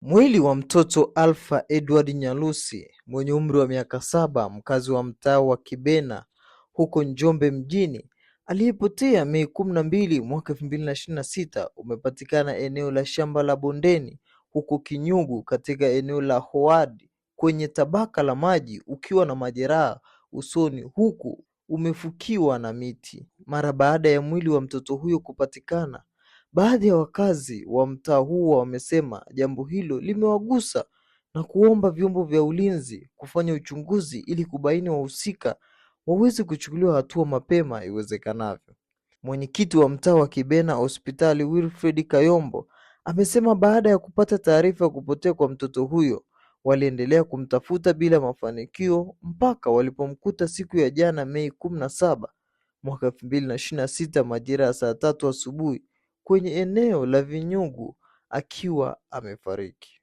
Mwili wa mtoto Alpha Edward Nyalusi mwenye umri wa miaka 7, mkazi wa mtaa wa Kibena huko Njombe mjini, aliyepotea Mei 12 mwaka 2026 umepatikana eneo la shamba la bondeni huko Kinyugu katika eneo la Hoad kwenye tabaka la maji ukiwa na majeraha usoni huku umefukiwa na miti. Mara baada ya mwili wa mtoto huyo kupatikana, baadhi ya wakazi wa mtaa huo wamesema jambo hilo limewagusa na kuomba vyombo vya ulinzi kufanya uchunguzi ili kubaini wahusika waweze kuchukuliwa hatua mapema iwezekanavyo. Mwenyekiti wa mtaa wa Kibena Hospitali Wilfred Kayombo amesema baada ya kupata taarifa ya kupotea kwa mtoto huyo waliendelea kumtafuta bila mafanikio mpaka walipomkuta siku ya jana Mei 17 mwaka 2026 majira ya saa 3 asubuhi kwenye eneo la Vinyugu akiwa amefariki.